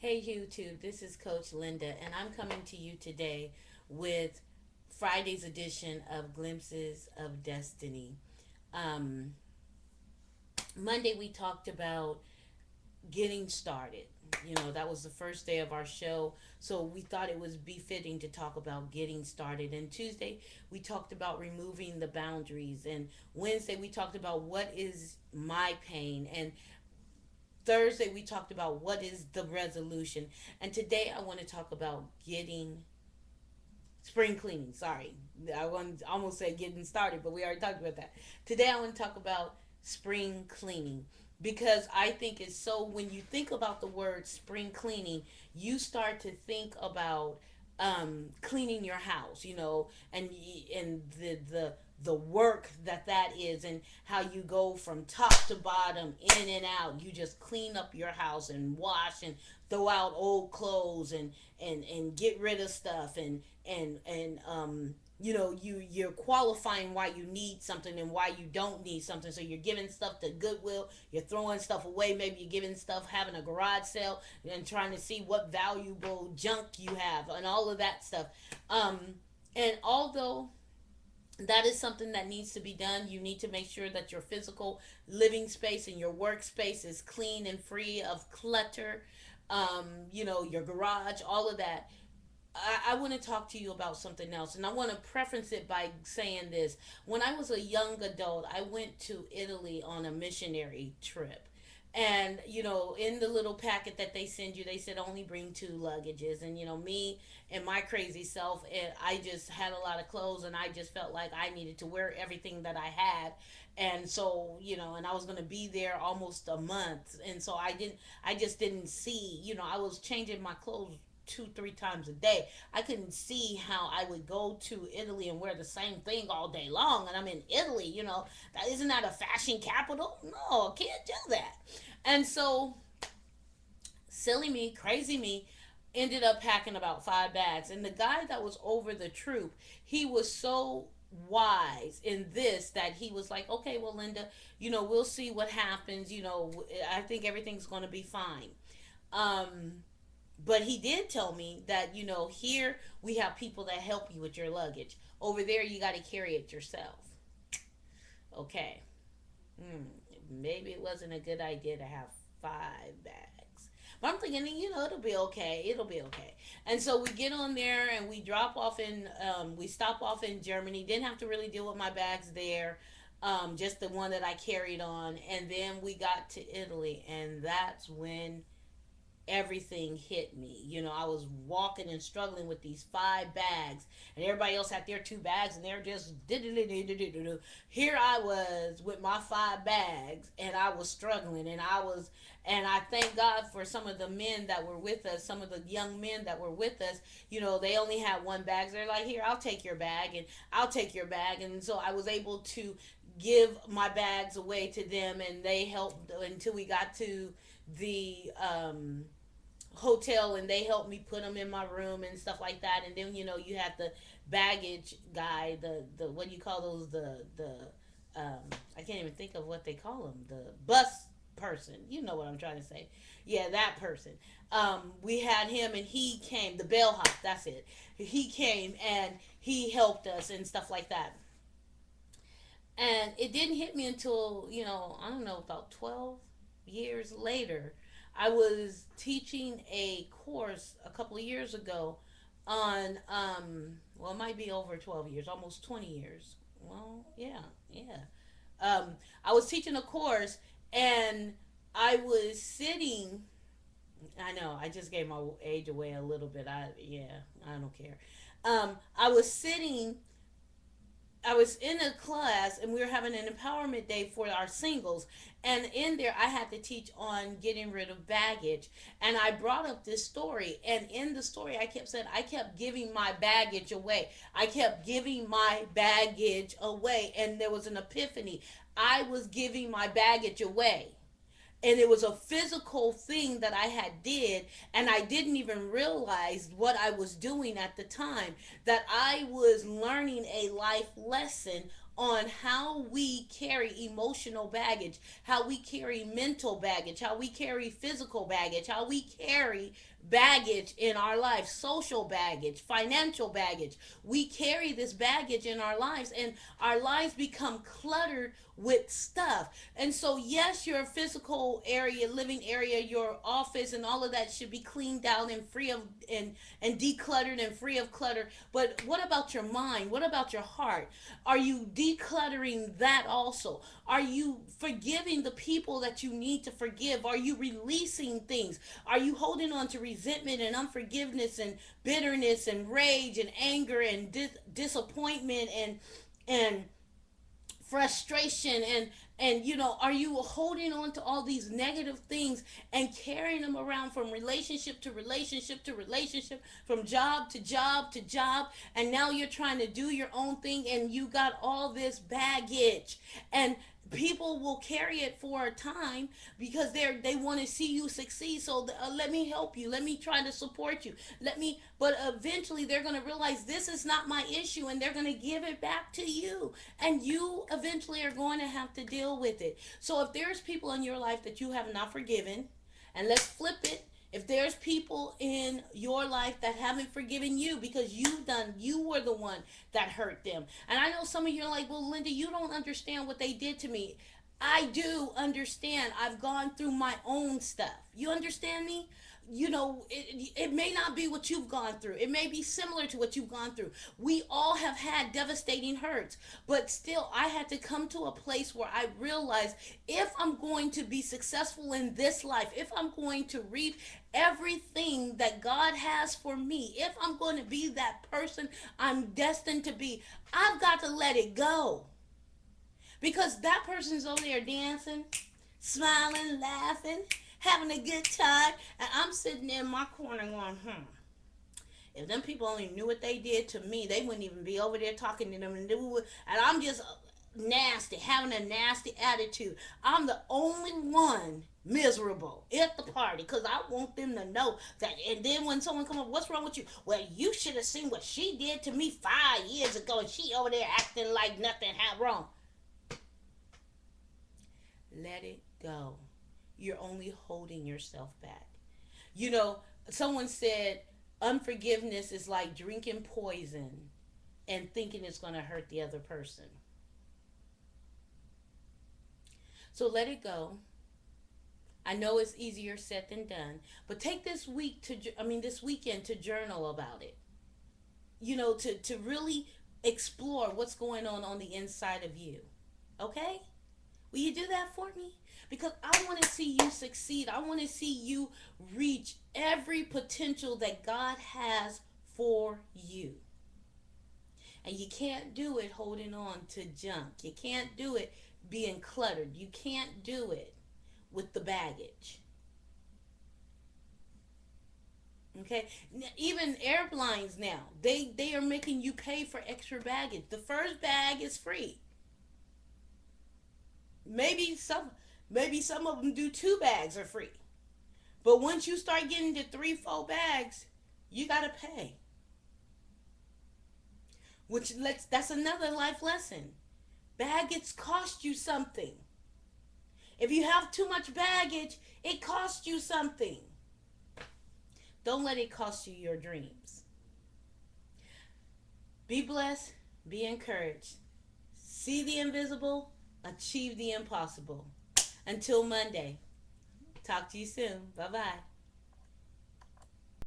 Hey YouTube, this is Coach Linda, and I'm coming to you today with Friday's edition of Glimpses of Destiny. Um, Monday we talked about getting started. That was the first day of our show, so we thought it was befitting to talk about getting started. And Tuesday we talked about removing the boundaries, and Wednesday we talked about what is my pain, and Thursday we talked about what is the resolution, and today I want to talk about getting spring cleaning. Sorry, I want to almost say getting started, but we already talked about that. Today I want to talk about spring cleaning because I think it's so. When you think about the word spring cleaning, you start to think about cleaning your house, and the work that is, and how you go from top to bottom, in and out. You just clean up your house and wash and throw out old clothes and get rid of stuff and you're qualifying why you need something and why you don't need something. So you're giving stuff to Goodwill, you're throwing stuff away, maybe you're giving stuff, having a garage sale and trying to see what valuable junk you have and all of that stuff. um and although that is something that needs to be done, you need to make sure that your physical living space and your workspace is clean and free of clutter. Your garage, all of that. I want to talk to you about something else, and I want to preference it by saying this. When I was a young adult, I went to Italy on a missionary trip. And, in the little packet that they send you, they said only bring two luggages. And, me and my crazy self, I just had a lot of clothes, and I just felt like I needed to wear everything that I had. And so, and I was going to be there almost a month. And so I just didn't see, I was changing my clothes two, three times a day. I couldn't see how I would go to Italy and wear the same thing all day long. And I'm in Italy, that isn't that a fashion capital? No, I can't do that. And so, silly me, crazy me, ended up packing about 5 bags. And the guy that was over the troop, he was so wise in this that he was like, okay, well, Linda, we'll see what happens. I think everything's going to be fine. Um, but he did tell me that, here we have people that help you with your luggage. Over there, you got to carry it yourself. Okay. Hmm. Maybe it wasn't a good idea to have 5 bags. But I'm thinking, it'll be okay. It'll be okay. And so we get on there and we drop off we stop off in Germany. Didn't have to really deal with my bags there. Just the one that I carried on. And then we got to Italy. And that's when everything hit me. I was walking and struggling with these 5 bags, and everybody else had their 2 bags, and they're just here I was with my 5 bags, and I was struggling, and I thank God for some of the men that were with us, some of the young men that were with us. They only had 1 bag. So they're like, here, I'll take your bag, and I'll take your bag. And so I was able to give my bags away to them, and they helped until we got to the hotel, and they helped me put them in my room and stuff like that. And then you have the baggage guy, the what do you call those, the I can't even think of what they call them, the bus person, you know what I'm trying to say. Yeah, that person. We had him, and he came, the bellhop, that's it. He came and he helped us and stuff like that. And it didn't hit me until, I don't know, about 12 years later. I was teaching a course a couple of years ago on, well, it might be over 12 years, almost 20 years. Well, yeah, yeah. I was teaching a course, and I was sitting. I know I just gave my age away a little bit. Yeah, I don't care. I was sitting, I was in a class, and we were having an empowerment day for our singles. And in there, I had to teach on getting rid of baggage. And I brought up this story. And in the story, I kept saying, I kept giving my baggage away. I kept giving my baggage away. And there was an epiphany. I was giving my baggage away, and it was a physical thing that I had did, and I didn't even realize what I was doing at the time, that I was learning a life lesson on how we carry emotional baggage, how we carry mental baggage, how we carry physical baggage, how we carry baggage in our life, social baggage, financial baggage. We carry this baggage in our lives, and our lives become cluttered with stuff. And so, yes, your physical area, living area, your office, and all of that should be cleaned out and free of and decluttered and free of clutter. But what about your mind? What about your heart? Are you decluttering that also? Are you forgiving the people that you need to forgive? Are you releasing things? Are you holding on to resentment and unforgiveness and bitterness and rage and anger and disappointment and frustration and are you holding on to all these negative things and carrying them around from relationship to relationship to relationship, from job to job to job, and now you're trying to do your own thing and you got all this baggage, and people will carry it for a time because they want to see you succeed, so let me help you, let me try to support you, but eventually they're going to realize this is not my issue and they're going to give it back to you, and you eventually are going to have to deal with it. So if there's people in your life that you have not forgiven, and let's flip it, if there's people in your life that haven't forgiven you because you were the one that hurt them. And I know some of you are like, well, Linda, you don't understand what they did to me. I do understand. I've gone through my own stuff. You understand me? It may not be what you've gone through. It may be similar to what you've gone through. We all have had devastating hurts, but still, I had to come to a place where I realized if I'm going to be successful in this life, if I'm going to reap everything that God has for me, if I'm going to be that person I'm destined to be, I've got to let it go. Because that person's over there dancing, smiling, laughing, having a good time, and I'm sitting in my corner going, if them people only knew what they did to me, they wouldn't even be over there talking to them. And I'm just nasty, having a nasty attitude. I'm the only one miserable at the party because I want them to know that. And then when someone come up, what's wrong with you? Well, you should have seen what she did to me 5 years ago, and she over there acting like nothing had wrong. Let it go. You're only holding yourself back. You know, someone said unforgiveness is like drinking poison and thinking it's going to hurt the other person. So let it go. I know it's easier said than done, but take this weekend to journal about it. To really explore what's going on the inside of you. Okay? Will you do that for me? Because I want to see you succeed. I want to see you reach every potential that God has for you. And you can't do it holding on to junk. You can't do it being cluttered. You can't do it with the baggage. Okay? Even airlines now, they are making you pay for extra baggage. The first bag is free. Maybe some of them do 2 bags are free. But once you start getting to 3, 4 bags, you gotta pay. That's another life lesson. Baggage cost you something. If you have too much baggage, it costs you something. Don't let it cost you your dreams. Be blessed, be encouraged. See the invisible, achieve the impossible. Until Monday. Talk to you soon. Bye-bye.